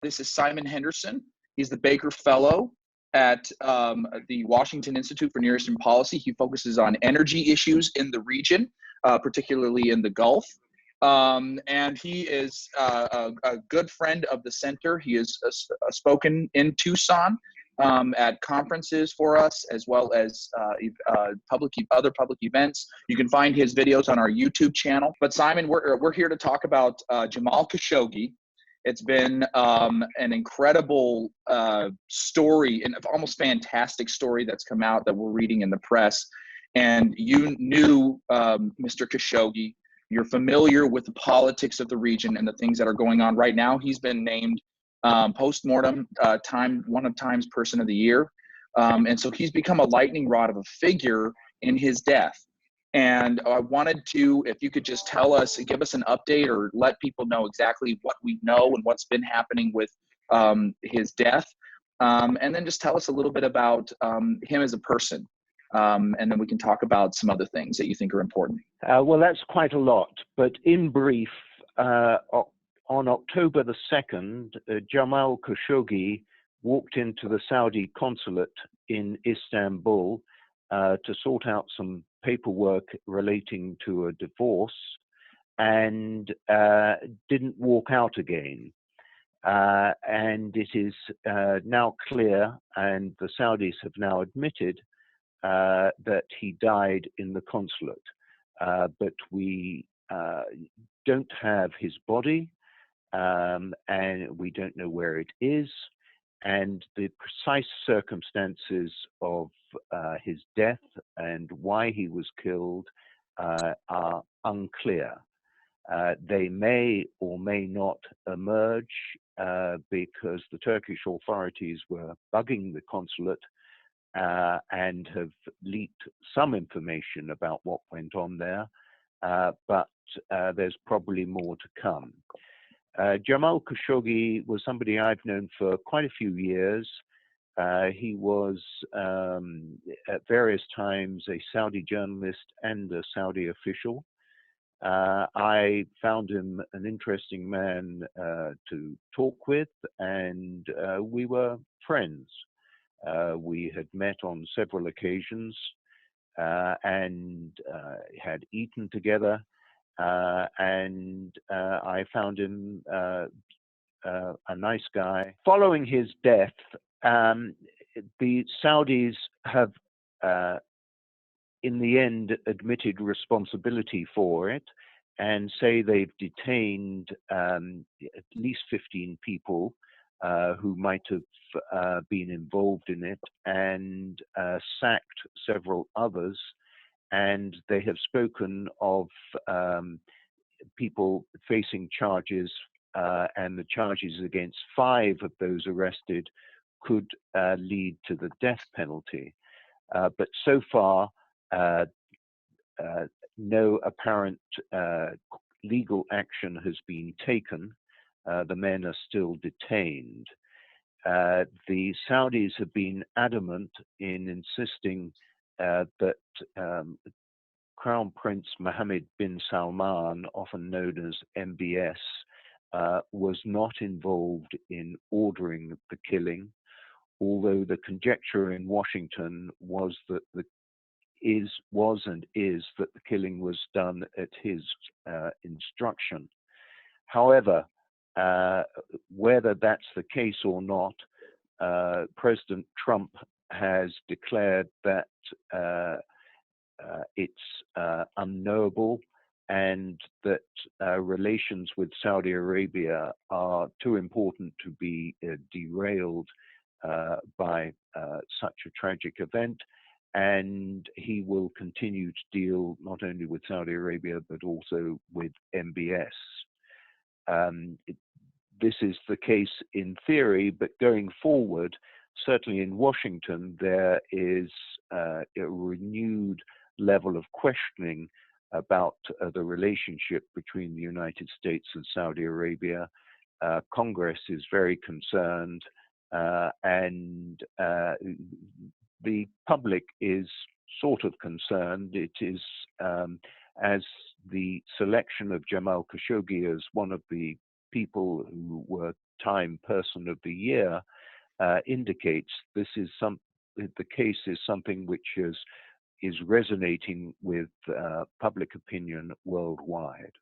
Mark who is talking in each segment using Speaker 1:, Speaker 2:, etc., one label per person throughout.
Speaker 1: This is Simon Henderson. He's the Baker Fellow at the Washington Institute for Near Eastern Policy. He focuses on energy issues in the region, particularly in the Gulf. And he is a good friend of the center. He has spoken in Tucson at conferences for us, as well as other public events. You can find his videos on our YouTube channel. But Simon, we're here to talk about Jamal Khashoggi. It's been an incredible story, and almost fantastic story that's come out that we're reading in the press. And you knew Mr. Khashoggi. You're familiar with the politics of the region and the things that are going on right now. He's been named post-mortem one of Time's Person of the Year. And so he's become a lightning rod of a figure in his death. And I wanted to, if you could just tell us, give us an update or let people know exactly what we know and what's been happening with his death. And then just tell us a little bit about him as a person. And then we can talk about some other things that you think are important.
Speaker 2: Well, that's quite a lot. But in brief, on October the 2nd, Jamal Khashoggi walked into the Saudi consulate in Istanbul to sort out some paperwork relating to a divorce, and didn't walk out again. And it is now clear, and the Saudis have now admitted, that he died in the consulate. But we don't have his body, and we don't know where it is, and the precise circumstances of his death and why he was killed are unclear. They may or may not emerge because the Turkish authorities were bugging the consulate and have leaked some information about what went on there, but there's probably more to come. Jamal Khashoggi was somebody I've known for quite a few years. He was at various times a Saudi journalist and a Saudi official. I found him an interesting man to talk with, and we were friends. We had met on several occasions and had eaten together, and I found him a nice guy. Following his death, the Saudis have in the end admitted responsibility for it and say they've detained at least 15 people who might have been involved in it, and sacked several others. And they have spoken of people facing charges, and the charges against 5 of those arrested could lead to the death penalty. But so far, no apparent legal action has been taken. The men are still detained. The Saudis have been adamant in insisting that Crown Prince Mohammed bin Salman, often known as MBS, was not involved in ordering the killing, although the conjecture in Washington was that the killing was done at his instruction. However, whether that's the case or not, President Trump has declared that it's unknowable, and that relations with Saudi Arabia are too important to be derailed by such a tragic event. And he will continue to deal not only with Saudi Arabia, but also with MBS. This is the case in theory, but going forward, certainly in Washington, there is a renewed level of questioning about the relationship between the United States and Saudi Arabia. Congress is very concerned, and the public is sort of concerned. It is as the selection of Jamal Khashoggi as one of the people who were Time Person of the Year indicates, the case is something which is resonating with public opinion worldwide.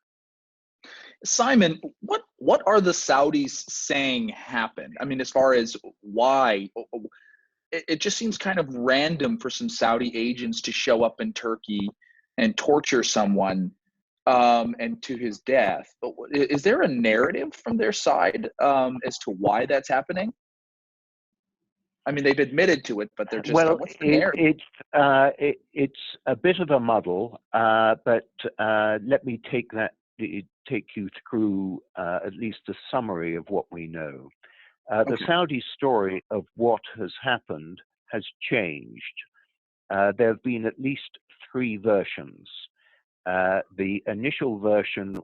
Speaker 1: Simon, what are the Saudis saying happened? I mean, as far as why, it just seems kind of random for some Saudi agents to show up in Turkey and torture someone and to his death. But is there a narrative from their side as to why that's happening? I mean, they've admitted to it, but they're just,
Speaker 2: Well,
Speaker 1: what's the narrative?
Speaker 2: it's a bit of a muddle, but let me take you through at least a summary of what we know. The Saudi story of what has happened has changed. There have been at least three versions. The initial version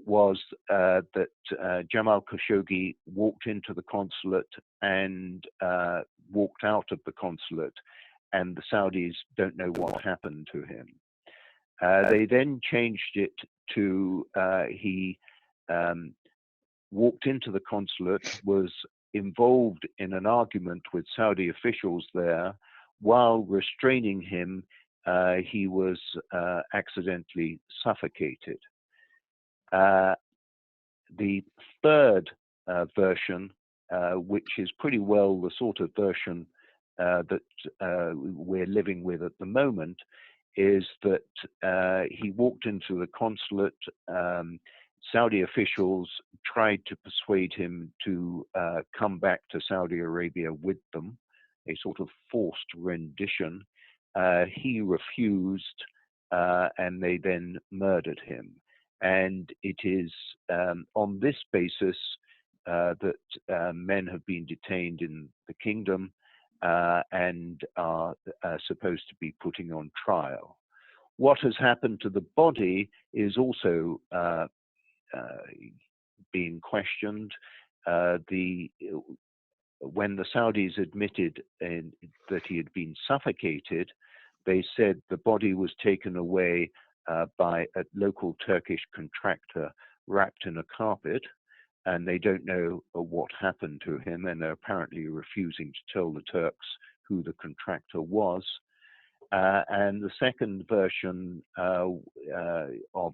Speaker 2: was that Jamal Khashoggi walked into the consulate and walked out of the consulate, and the Saudis don't know what happened to him. They then changed it to he walked into the consulate, was involved in an argument with Saudi officials there. While restraining him, he was accidentally suffocated. The third version, which is pretty well the sort of version that we're living with at the moment, is that he walked into the consulate. Saudi officials tried to persuade him to come back to Saudi Arabia with them, a sort of forced rendition. He refused, and they then murdered him. And it is on this basis that men have been detained in the kingdom and are supposed to be putting on trial. What has happened to the body is also being questioned. When the Saudis admitted that he had been suffocated, they said the body was taken away by a local Turkish contractor wrapped in a carpet, and they don't know what happened to him, and they're apparently refusing to tell the Turks who the contractor was. And the second version of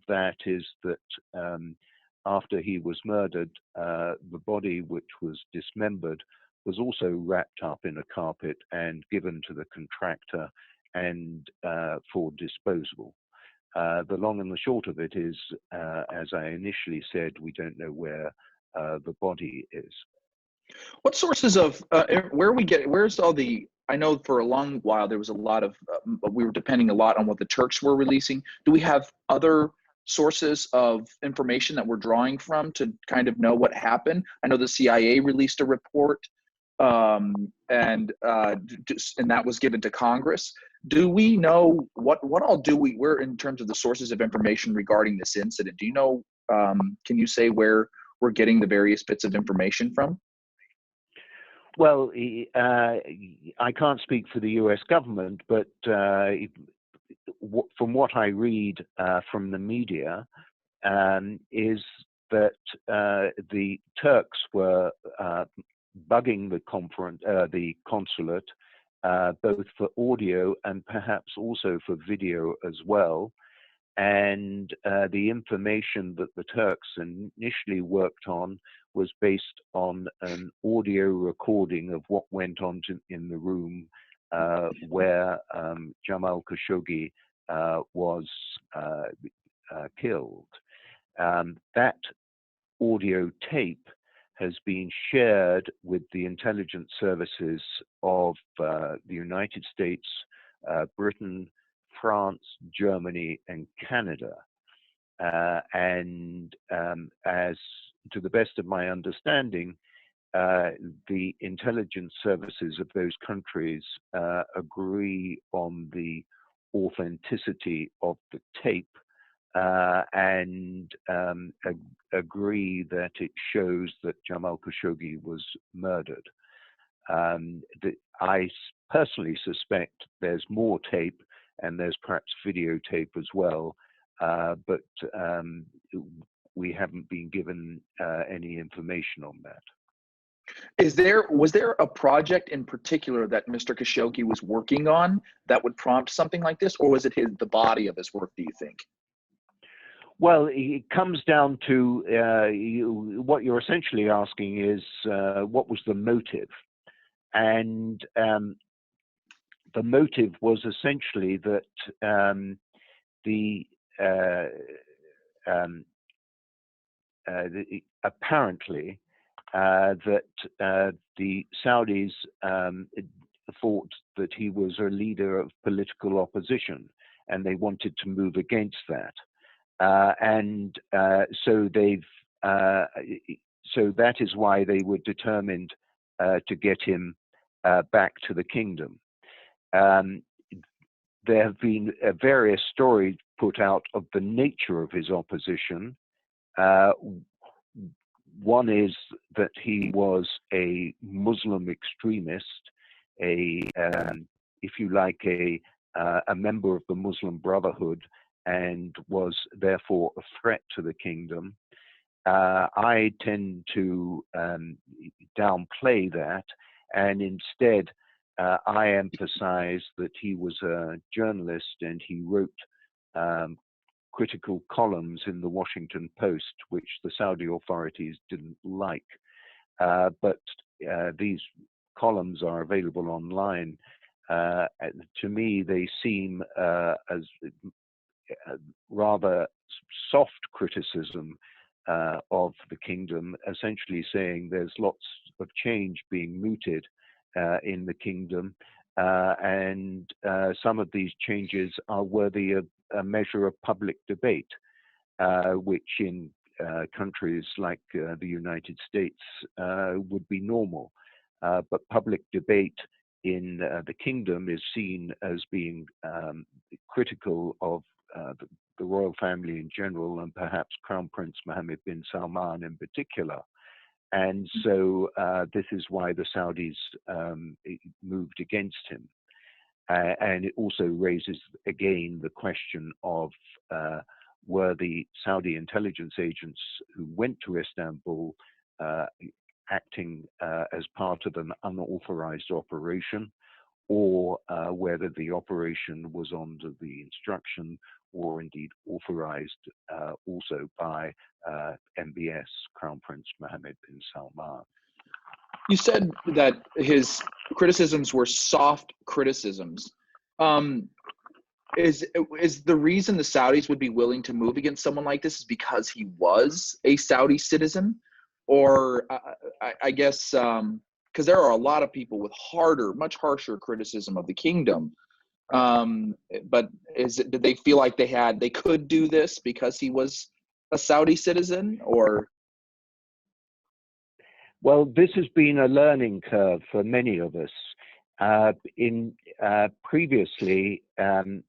Speaker 2: that is that after he was murdered, the body, which was dismembered, was also wrapped up in a carpet and given to the contractor and for disposal. The long and the short of it is, as I initially said, we don't know where the body is.
Speaker 1: What sources of where's all the, I know for a long while there was a lot of, we were depending a lot on what the Turks were releasing. Do we have other sources of information that we're drawing from to kind of know what happened? I know the CIA released a report, and that was given to Congress. Do we know what all we're in terms of the sources of information regarding this incident? Do you know, can you say where we're getting the various bits of information from?
Speaker 2: Well, I can't speak for the U.S. government, but from what I read from the media, is that the Turks were bugging the consulate, both for audio and perhaps also for video as well. And the information that the Turks initially worked on was based on an audio recording of what went on in the room where Jamal Khashoggi was killed. That audio tape has been shared with the intelligence services of the United States, Britain, France, Germany, and Canada. And as to the best of my understanding, the intelligence services of those countries agree on the authenticity of the tape and agree that it shows that Jamal Khashoggi was murdered. I personally suspect there's more tape and there's perhaps videotape as well, but we haven't been given any information on that.
Speaker 1: Was there a project in particular that Mr. Khashoggi was working on that would prompt something like this, or was it the body of his work, do you think?
Speaker 2: Well, it comes down to what you're essentially asking is what was the motive? And the motive was essentially that apparently that the Saudis thought that he was a leader of political opposition, and they wanted to move against that. So that is why they were determined to get him back to the kingdom. There have been various stories put out of the nature of his opposition. One is that he was a Muslim extremist, if you like, a member of the Muslim Brotherhood, and was therefore a threat to the kingdom. I tend to downplay that, and instead I emphasize that he was a journalist and he wrote critical columns in the Washington Post, which the Saudi authorities didn't like. But these columns are available online. To me, they seem as rather soft criticism of the kingdom, essentially saying there's lots of change being mooted in the kingdom, and some of these changes are worthy of a measure of public debate, which in countries like the United States would be normal. But public debate in the kingdom is seen as being critical of the royal family in general, and perhaps Crown Prince Mohammed bin Salman in particular. And so this is why the Saudis moved against him. And it also raises again the question of were the Saudi intelligence agents who went to Istanbul acting as part of an unauthorized operation, or whether the operation was under the instruction or indeed authorized also by MBS, Crown Prince Mohammed bin Salman.
Speaker 1: You said that his criticisms were soft criticisms. Is the reason the Saudis would be willing to move against someone like this is because he was a Saudi citizen? Or I guess because there are a lot of people with much harsher criticism of the kingdom. But did they feel like they could do this because he was a Saudi citizen, or?
Speaker 2: Well, this has been a learning curve for many of us. Previously, the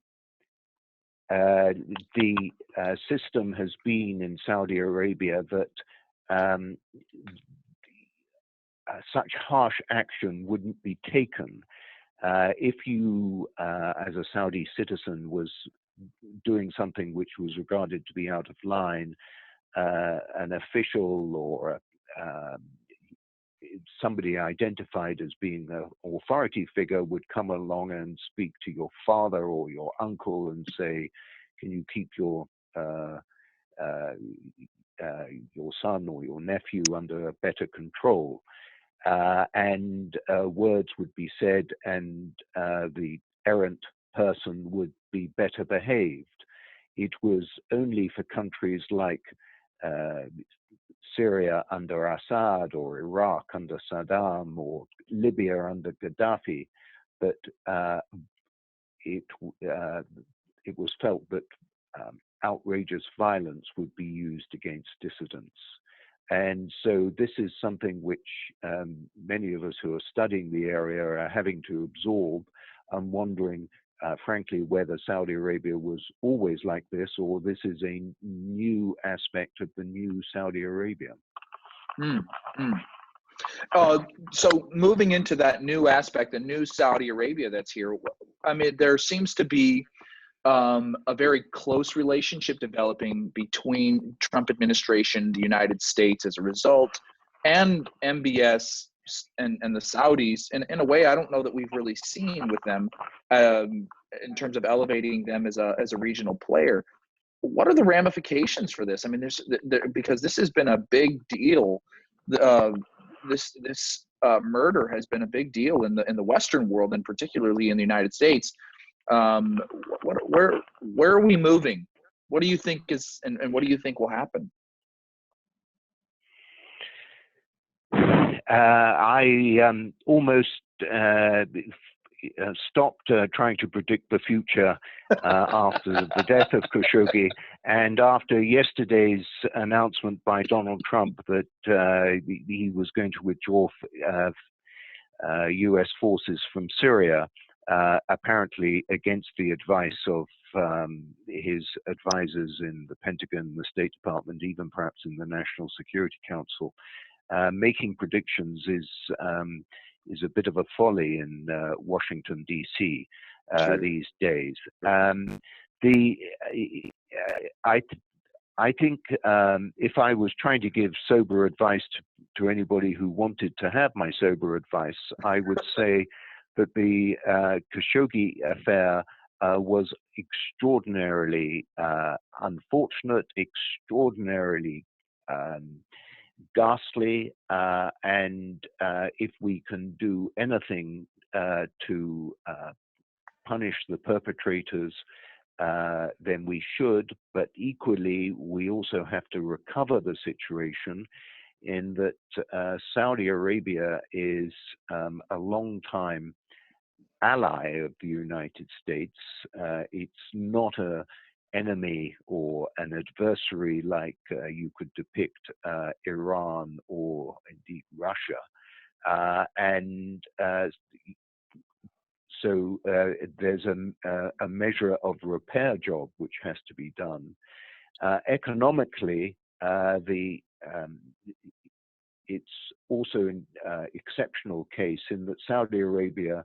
Speaker 2: system has been in Saudi Arabia that such harsh action wouldn't be taken if you, as a Saudi citizen, was doing something which was regarded to be out of line. An official or somebody identified as being an authority figure would come along and speak to your father or your uncle and say, can you keep your son or your nephew under better control? And words would be said, and the errant person would be better behaved. It was only for countries like Syria under Assad, or Iraq under Saddam, or Libya under Gaddafi that it was felt that outrageous violence would be used against dissidents. And so this is something which many of us who are studying the area are having to absorb, and wondering, frankly, whether Saudi Arabia was always like this, or this is a new aspect of the new Saudi Arabia.
Speaker 1: So moving into that new aspect, the new Saudi Arabia that's here, I mean, there seems to be a very close relationship developing between Trump administration, the United States as a result, and MBS and the Saudis in a way I don't know that we've really seen with them, in terms of elevating them as a regional player. What are the ramifications for this? I mean, because this has been a big deal. Uh, this murder has been a big deal in the Western world, and particularly in the United States. Where are we moving? What do you think and what do you think will happen?
Speaker 2: I almost stopped trying to predict the future after the death of Khashoggi, and after yesterday's announcement by Donald Trump that he was going to withdraw U.S. forces from Syria, apparently against the advice of his advisors in the Pentagon, the State Department, even perhaps in the National Security Council. Making predictions is a bit of a folly in Washington, D.C. These days. I think if I was trying to give sober advice to anybody who wanted to have my sober advice, I would say that the Khashoggi affair was extraordinarily unfortunate, extraordinarily ghastly, and if we can do anything to punish the perpetrators, then we should. But equally, we also have to recover the situation in that Saudi Arabia is a long-time ally of the United States. It's not an enemy or an adversary like you could depict Iran or indeed Russia. So there's a measure of repair job which has to be done. Economically, it's also an exceptional case in that Saudi Arabia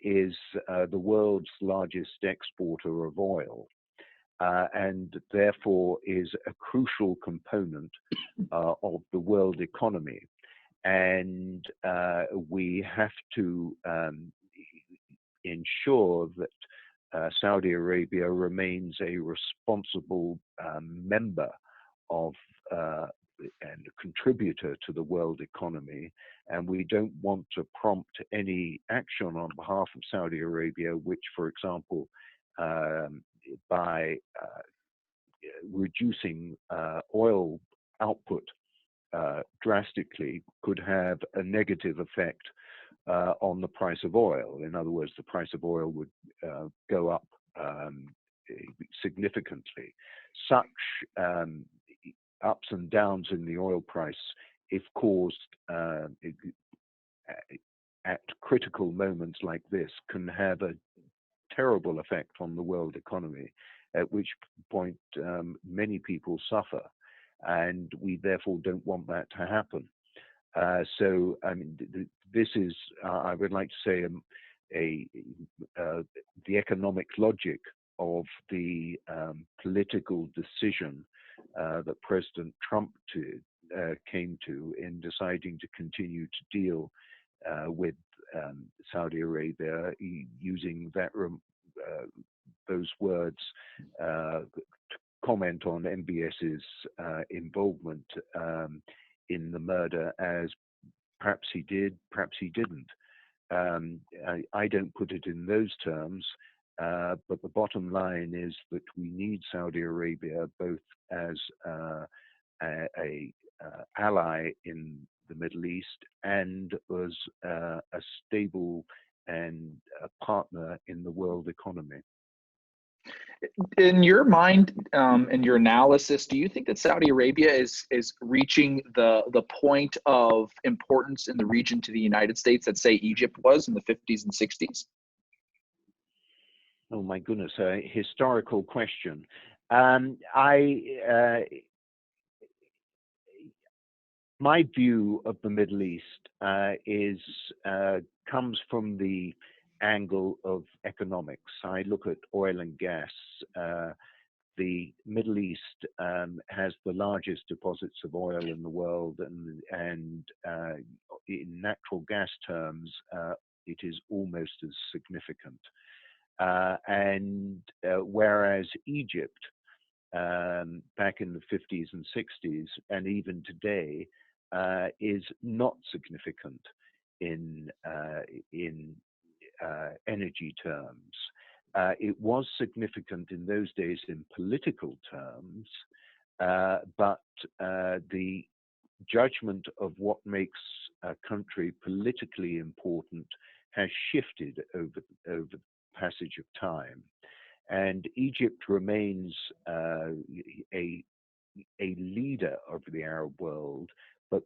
Speaker 2: is the world's largest exporter of oil, and therefore is a crucial component of the world economy. And we have to ensure that Saudi Arabia remains a responsible member of and a contributor to the world economy, and we don't want to prompt any action on behalf of Saudi Arabia, which, for example, by reducing oil output drastically, could have a negative effect on the price of oil. In other words, the price of oil would go up significantly. Such ups and downs in the oil price, if caused at critical moments like this, can have a terrible effect on the world economy, at which point many people suffer, and we therefore don't want that to happen. So, I mean, this is, I would like to say, the economic logic of the political decision that President Trump came to in deciding to continue to deal with Saudi Arabia, using those words to comment on MBS's involvement in the murder as perhaps he did, perhaps he didn't. I don't put it in those terms, but the bottom line is that we need Saudi Arabia both as a ally in the Middle East and as a stable and a partner in the world economy.
Speaker 1: In your mind, in your analysis, do you think that Saudi Arabia is reaching the point of importance in the region to the United States that, say, Egypt was in the 50s and 60s?
Speaker 2: Oh my goodness, a historical question. My view of the Middle East comes from the angle of economics. I look at oil and gas. The Middle East has the largest deposits of oil in the world, and in natural gas terms, it is almost as significant. Whereas Egypt, back in the 50s and 60s, and even today, is not significant in energy terms. It was significant in those days in political terms, but the judgment of what makes a country politically important has shifted over the passage of time. And Egypt remains a leader of the Arab world, but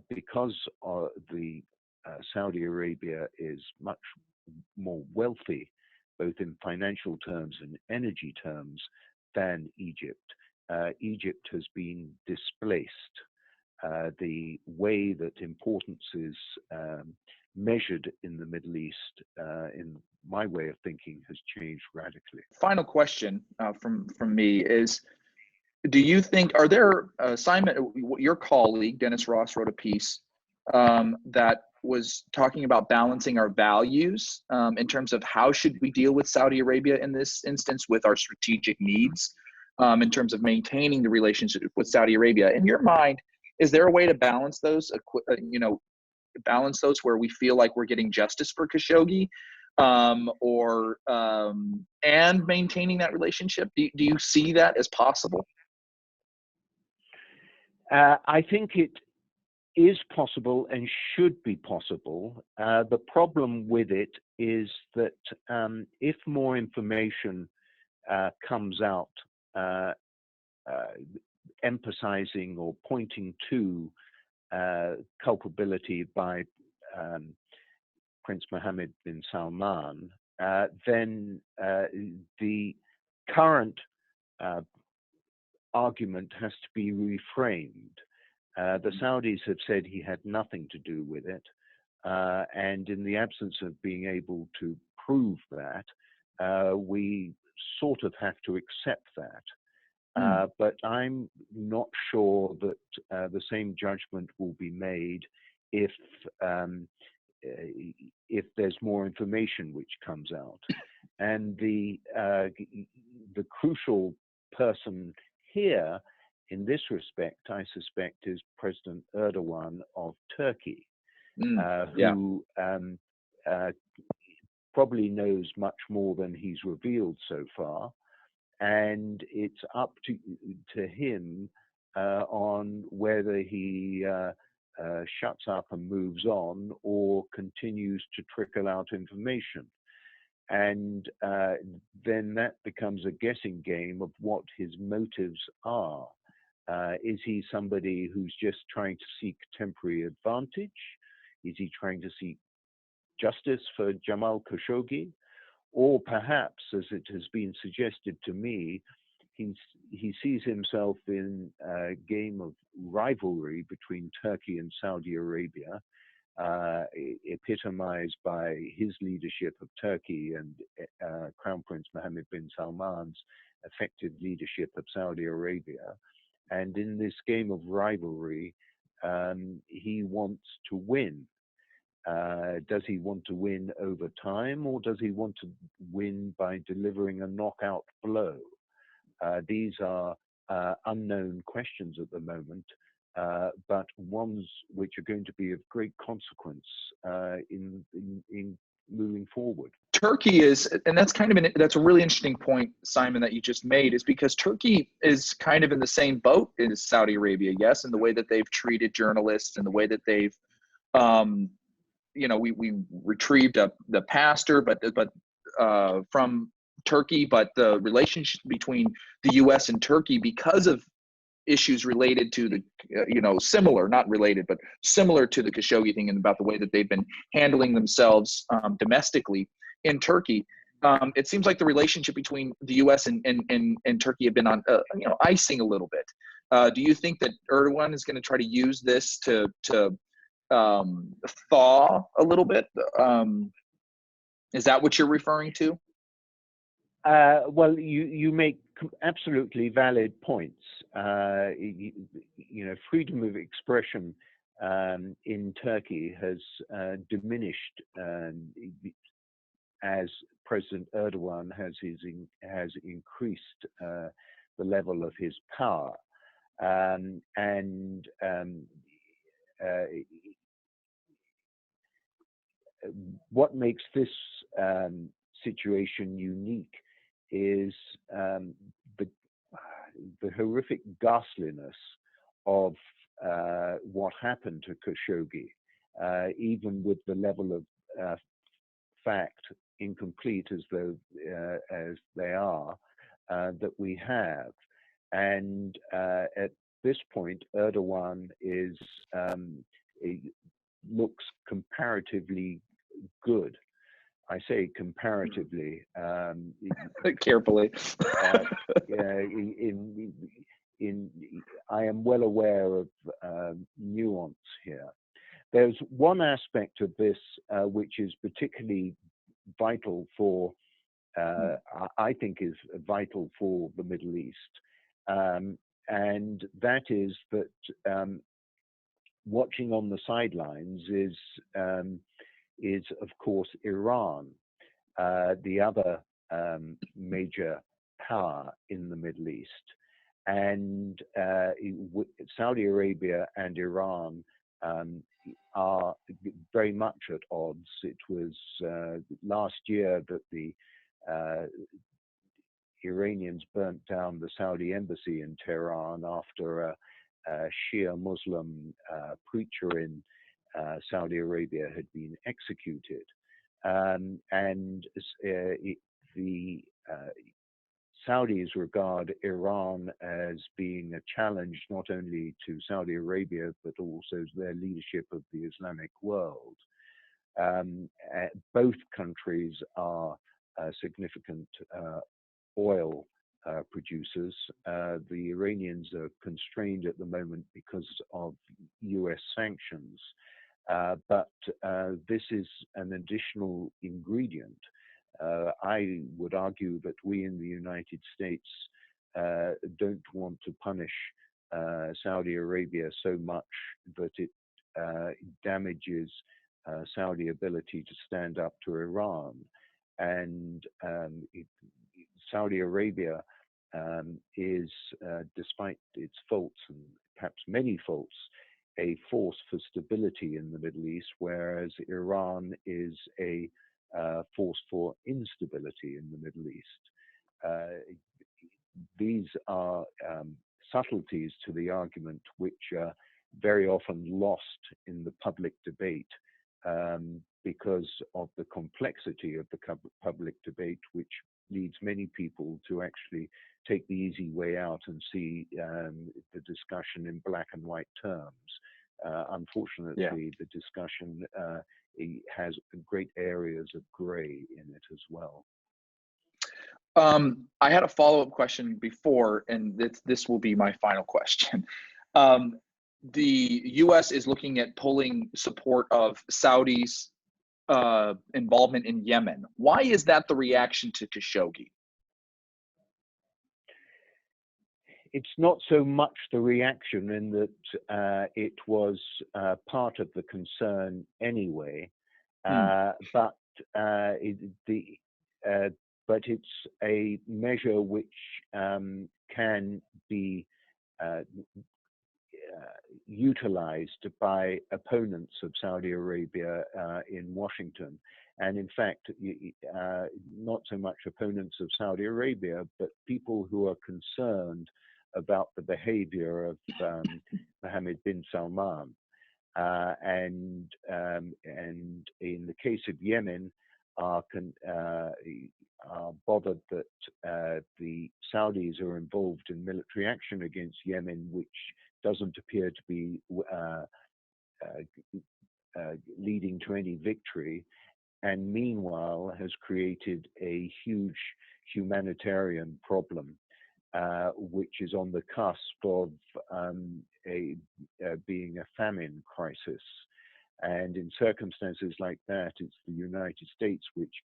Speaker 2: because Saudi Arabia is much more wealthy, both in financial terms and energy terms, than Egypt, Egypt has been displaced. The way that importance is measured in the Middle East, in my way of thinking, has changed radically.
Speaker 1: Final question from me is, do you think, are there, Simon, your colleague, Dennis Ross, wrote a piece that was talking about balancing our values in terms of how should we deal with Saudi Arabia in this instance with our strategic needs in terms of maintaining the relationship with Saudi Arabia. In your mind, is there a way to balance those, balance those where we feel like we're getting justice for Khashoggi and maintaining that relationship? Do you see that as possible?
Speaker 2: I think it is possible and should be possible. The problem with it is that if more information comes out emphasizing or pointing to culpability by Prince Mohammed bin Salman, then the current argument has to be reframed. The Saudis have said he had nothing to do with it, and in the absence of being able to prove that, we sort of have to accept that. But I'm not sure that the same judgment will be made if there's more information which comes out. And the crucial person here, in this respect, I suspect, is President Erdogan of Turkey, who probably knows much more than he's revealed so far. And it's up to him on whether he shuts up and moves on or continues to trickle out information. And then that becomes a guessing game of what his motives are. Is he somebody who's just trying to seek temporary advantage? Is he trying to seek justice for Jamal Khashoggi? Or perhaps, as it has been suggested to me, he sees himself in a game of rivalry between Turkey and Saudi Arabia, epitomized by his leadership of Turkey and Crown Prince Mohammed bin Salman's effective leadership of Saudi Arabia. And in this game of rivalry, he wants to win. Does he want to win over time, or does he want to win by delivering a knockout blow? These are unknown questions at the moment, but ones which are going to be of great consequence in moving forward.
Speaker 1: Turkey is, and that's that's a really interesting point, Simon, that you just made, is because Turkey is kind of in the same boat as Saudi Arabia, yes, in the way that they've treated journalists and the way that they've, we retrieved the pastor, but from Turkey, but the relationship between the U.S. and Turkey, because of issues related to the, similar, not related, but similar to the Khashoggi thing and about the way that they've been handling themselves domestically in Turkey. It seems like the relationship between the U.S. and Turkey have been on, icing a little bit. Do you think that Erdogan is going to try to use this to thaw a little bit Is that what you're referring to?
Speaker 2: Well, you make absolutely valid points. Freedom of expression in Turkey has diminished as President Erdogan has increased the level of his power, what makes this situation unique is the horrific ghastliness of what happened to Khashoggi, even with the level of fact, incomplete as they are, that we have. And at this point, Erdogan looks comparatively good. I say comparatively.
Speaker 1: Carefully.
Speaker 2: I am well aware of nuance here. There's one aspect of this which is particularly vital for, I think is vital for the Middle East. And that is that watching on the sidelines is of course Iran, the other major power in the Middle East. And Saudi Arabia and Iran are very much at odds. It was last year that the Iranians burnt down the Saudi embassy in Tehran after a Shia Muslim preacher in Saudi Arabia had been executed. The Saudis regard Iran as being a challenge not only to Saudi Arabia, but also their leadership of the Islamic world. Both countries are significant oil producers. The Iranians are constrained at the moment because of US sanctions. But this is an additional ingredient. I would argue that we in the United States don't want to punish Saudi Arabia so much that it damages Saudi ability to stand up to Iran. And Saudi Arabia is, despite its faults and perhaps many faults, a force for stability in the Middle East, whereas Iran is a force for instability in the Middle East. These are subtleties to the argument which are very often lost in the public debate because of the complexity of the public debate, which leads many people to actually take the easy way out and see the discussion in black and white terms. Unfortunately, the discussion has great areas of gray in it as well.
Speaker 1: I had a follow-up question before, and this will be my final question. The U.S. is looking at pulling support of Saudi's involvement in Yemen. Why is that the reaction to Khashoggi?
Speaker 2: It's not so much the reaction in that it was part of the concern anyway, but it's a measure which can be utilized by opponents of Saudi Arabia in Washington. And in fact, not so much opponents of Saudi Arabia, but people who are concerned about the behavior of Mohammed bin Salman. And in the case of Yemen, are bothered that the Saudis are involved in military action against Yemen, which doesn't appear to be leading to any victory, and meanwhile has created a huge humanitarian problem, which is on the cusp of being a famine crisis. And in circumstances like that, it's the United States which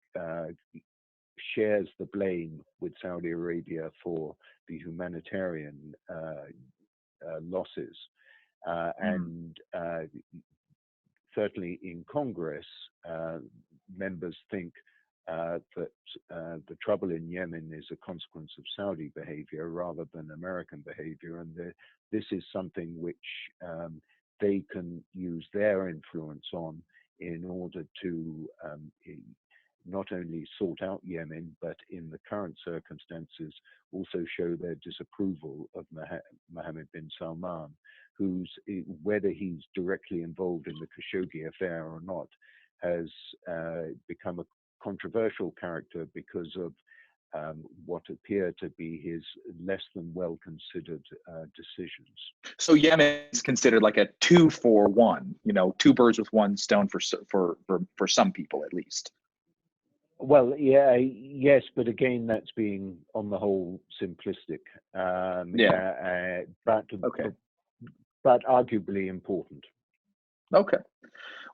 Speaker 2: shares the blame with Saudi Arabia for the humanitarian losses. And certainly in Congress, members think that the trouble in Yemen is a consequence of Saudi behavior rather than American behavior, and this is something which they can use their influence on in order to not only sort out Yemen, but in the current circumstances also show their disapproval of Mohammed bin Salman, who's, whether he's directly involved in the Khashoggi affair or not, has become a controversial character because of what appear to be his less than well-considered decisions.
Speaker 1: So Yemen is considered like a 2-for-1, two birds with one stone for some people at least.
Speaker 2: Well, yeah, yes, but again, that's being on the whole simplistic. But arguably important.
Speaker 1: Okay.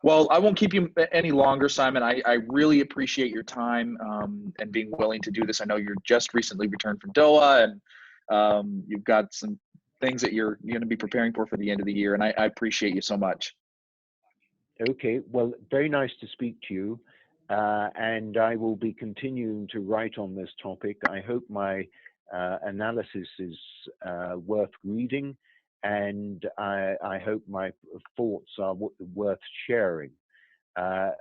Speaker 1: Well, I won't keep you any longer, Simon. I really appreciate your time and being willing to do this. I know you're just recently returned from Doha, and you've got some things that you're going to be preparing for the end of the year, and I appreciate you so much.
Speaker 2: Okay. Well, very nice to speak to you. And I will be continuing to write on this topic. I hope my analysis is worth reading, and I hope my thoughts are worth sharing. I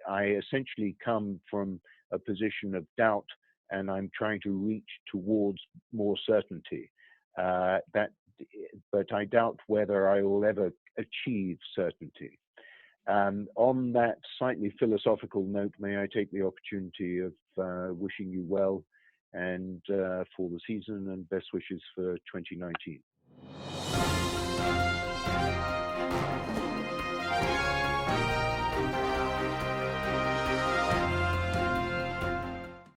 Speaker 2: essentially come from a position of doubt, and I'm trying to reach towards more certainty. But I doubt whether I will ever achieve certainty. On that slightly philosophical note, may I take the opportunity of wishing you well and for the season, and best wishes for 2019.